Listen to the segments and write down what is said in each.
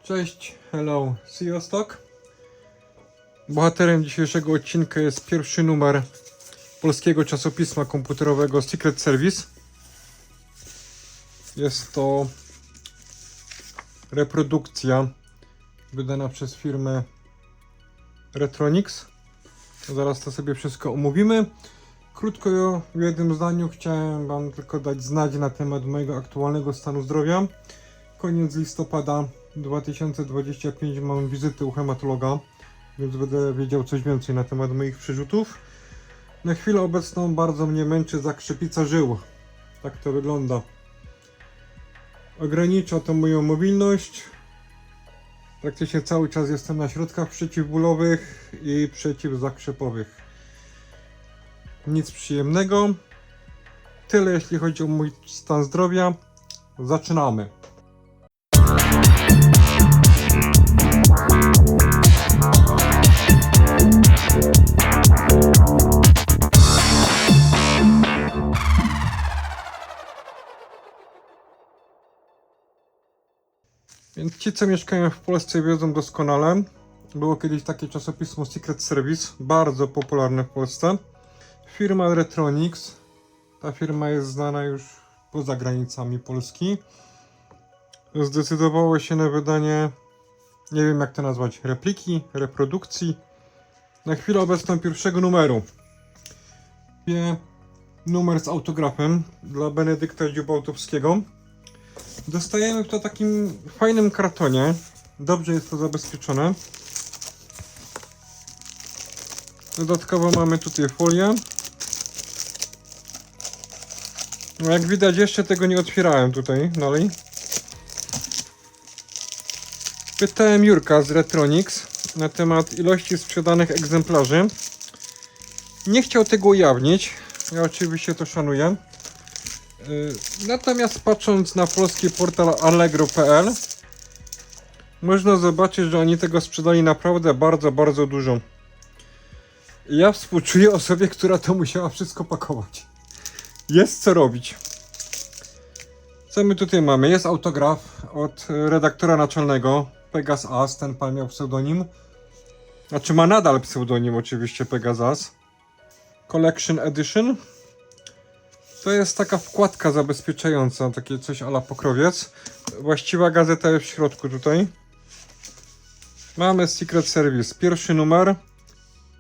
Cześć, hello, Sziasztok. Bohaterem dzisiejszego odcinka jest pierwszy numer polskiego czasopisma komputerowego Secret Service. Jest to reprodukcja wydana przez firmę Retronix. Zaraz to sobie wszystko omówimy. Krótko w jednym zdaniu chciałem Wam tylko dać znać na temat mojego aktualnego stanu zdrowia. Koniec listopada 2025 mam wizytę u hematologa, więc będę wiedział coś więcej na temat moich przerzutów. Na chwilę obecną bardzo mnie męczy zakrzepica żył. Tak to wygląda. Ogranicza to moją mobilność. Praktycznie cały czas jestem na środkach przeciwbólowych i przeciwzakrzepowych. Nic przyjemnego. Tyle jeśli chodzi o mój stan zdrowia. Zaczynamy. Więc ci, co mieszkają w Polsce, wiedzą doskonale. Było kiedyś takie czasopismo Secret Service, bardzo popularne w Polsce. Firma Retronix. Ta firma jest znana już poza granicami Polski. Zdecydowało się na wydanie, nie wiem jak to nazwać, repliki, reprodukcji. Na chwilę obecną pierwszego numeru. Numer z autografem dla Benedykta Dziubałtowskiego. Dostajemy w to takim fajnym kartonie. Dobrze jest to zabezpieczone. Dodatkowo mamy tutaj folię. No jak widać, jeszcze tego nie otwierałem tutaj dalej. Pytałem Jurka z Retronix na temat ilości sprzedanych egzemplarzy. Nie chciał tego ujawnić. Ja oczywiście to szanuję. Natomiast patrząc na polski portal allegro.pl można zobaczyć, że oni tego sprzedali naprawdę bardzo dużo. Ja współczuję osobie, która to musiała wszystko pakować. Jest co robić. Co my tutaj mamy? Jest autograf od redaktora naczelnego Pegas, ten pan miał pseudonim. Znaczy ma nadal pseudonim oczywiście Pegas. Collection Edition. To jest taka wkładka zabezpieczająca, takie coś a la pokrowiec. Właściwa gazeta jest w środku tutaj. Mamy Secret Service, pierwszy numer.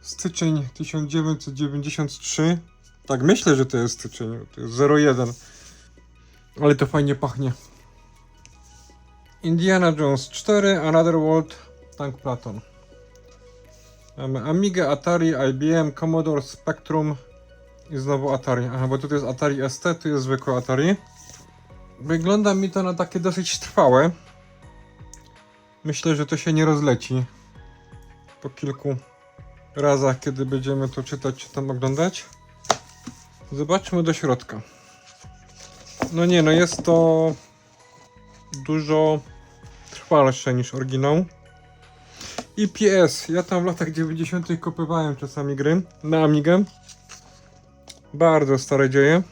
Styczeń 1993. Tak, myślę, że to jest styczeń, to jest 01. Ale to fajnie pachnie. Indiana Jones 4, Another World, Tank Platon. Mamy Amigę, Atari, IBM, Commodore, Spectrum i znowu Atari. Aha, bo tutaj jest Atari ST, tu jest zwykłe Atari. Wygląda mi to na takie dosyć trwałe. Myślę, że to się nie rozleci po kilku razach, kiedy będziemy to czytać czy tam oglądać. Zobaczmy do środka. No nie, no jest to dużo trwalsze niż oryginał. I PS, ja tam w latach 90. kupowałem czasami gry na Amigę. Bardzo stare dzieje.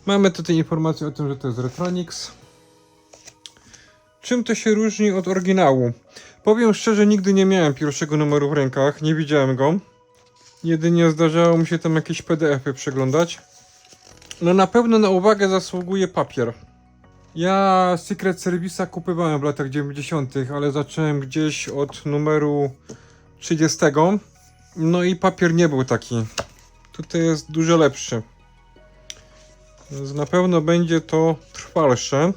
Mamy tutaj informację o tym, że to jest Retronix. Czym to się różni od oryginału? Powiem szczerze, nigdy nie miałem pierwszego numeru w rękach, nie widziałem go. Jedynie zdarzało mi się tam jakieś PDF-y przeglądać. No na pewno na uwagę zasługuje papier. Ja Secret Service'a kupowałem w latach 90., ale zacząłem gdzieś od numeru 30. No i papier nie był taki. Tutaj jest dużo lepszy. Więc na pewno będzie to trwalsze.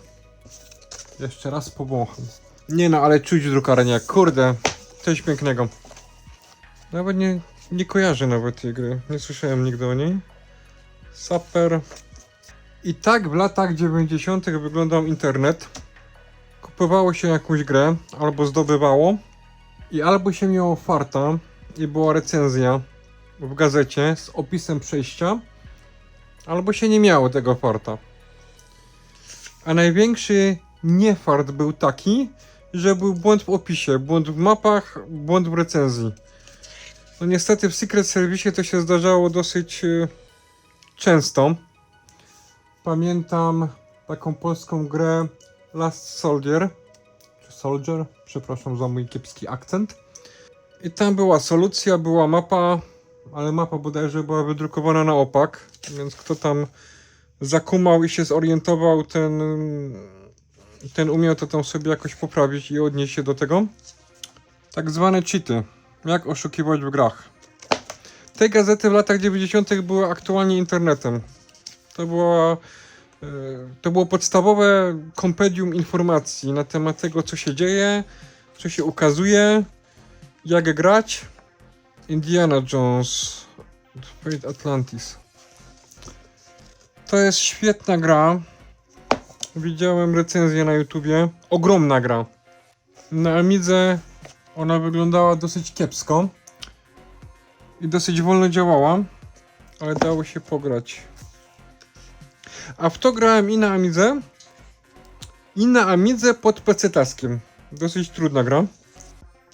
Jeszcze raz powącham. Nie no, ale czuć drukarnię. Kurde, coś pięknego. Nawet nie kojarzę nawet tej gry. Nie słyszałem nigdy o niej. Super. I tak w latach 90. wyglądał internet. Kupowało się jakąś grę, albo zdobywało. I albo się miało farta i była recenzja w gazecie z opisem przejścia, albo się nie miało tego farta. A największy niefart był taki, że był błąd w opisie, błąd w mapach, błąd w recenzji. No niestety w Secret Service to się zdarzało dosyć często. Pamiętam taką polską grę Last Soldier. Soldier. Przepraszam za mój kiepski akcent. I tam była solucja, była mapa, ale mapa bodajże była wydrukowana na opak, więc kto tam zakumał i się zorientował, ten umiał to tam sobie jakoś poprawić i odnieść się do tego. Tak zwane cheaty. Jak oszukiwać w grach. Te gazety w latach 90. były aktualnie internetem. To było podstawowe kompendium informacji na temat tego, co się dzieje, co się ukazuje, jak grać. Indiana Jones, Fate Atlantis. To jest świetna gra. Widziałem recenzję na YouTubie. Ogromna gra. Na Amidze ona wyglądała dosyć kiepsko i dosyć wolno działała, ale dało się pograć. A w to grałem i na Amidze pod PC-taskiem. Dosyć trudna gra.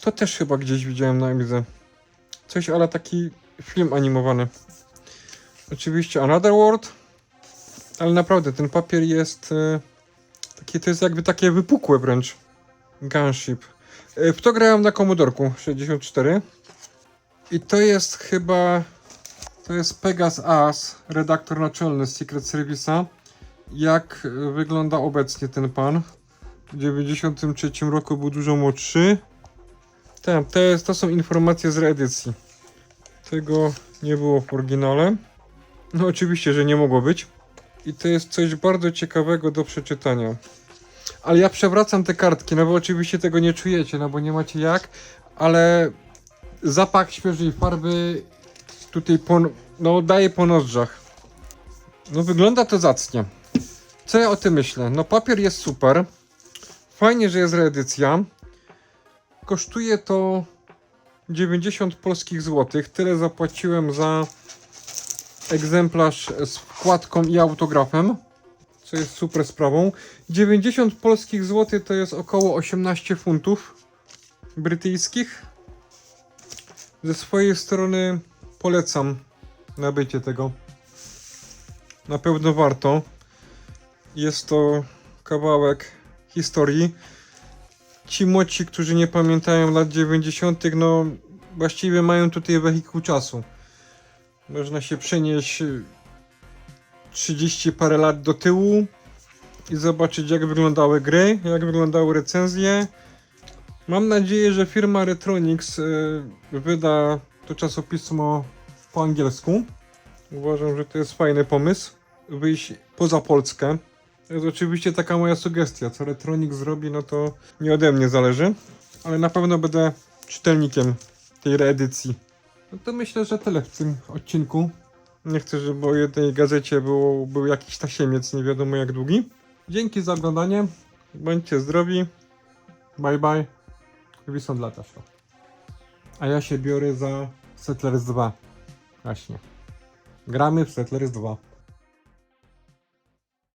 To też chyba gdzieś widziałem na Amidze. Coś ale taki film animowany. Oczywiście Another World, ale naprawdę ten papier jest to jest jakby takie wypukłe wręcz. Gunship. W to grałem na Commodorku 64. I to jest chyba... To jest Pegas As, redaktor naczelny z Secret Service'a. Jak wygląda obecnie ten pan? W 93 roku był dużo młodszy. To są informacje z reedycji. Tego nie było w oryginale. No oczywiście, że nie mogło być. I to jest coś bardzo ciekawego do przeczytania. Ale ja przewracam te kartki, no bo oczywiście tego nie czujecie, no bo nie macie jak. Ale zapach świeżej farby tutaj daje po nozdrzach. No wygląda to zacnie. Co ja o tym myślę? No papier jest super. Fajnie, że jest reedycja. Kosztuje to 90 polskich złotych. Tyle zapłaciłem za egzemplarz z wkładką i autografem, co jest super sprawą. 90 polskich złotych to jest około 18 funtów brytyjskich. Ze swojej strony polecam nabycie tego. Na pewno warto. Jest to kawałek historii. Ci młodsi, którzy nie pamiętają lat 90., no właściwie mają tutaj wehikuł czasu. Można się przenieść 30 parę lat do tyłu i zobaczyć, jak wyglądały gry, jak wyglądały recenzje. Mam nadzieję, że firma Retronix wyda to czasopismo po angielsku. Uważam, że to jest fajny pomysł. Wyjść poza Polskę. To jest oczywiście taka moja sugestia. Co Retronix zrobi, no to nie ode mnie zależy. Ale na pewno będę czytelnikiem tej reedycji. No to myślę, że tyle w tym odcinku. Nie chcę, żeby o jednej gazecie był jakiś tasiemiec, nie wiadomo jak długi. Dzięki za oglądanie. Bądźcie zdrowi. Bye bye. Wisont latasz. A ja się biorę za Settlers 2. Właśnie. Gramy w Settlers 2.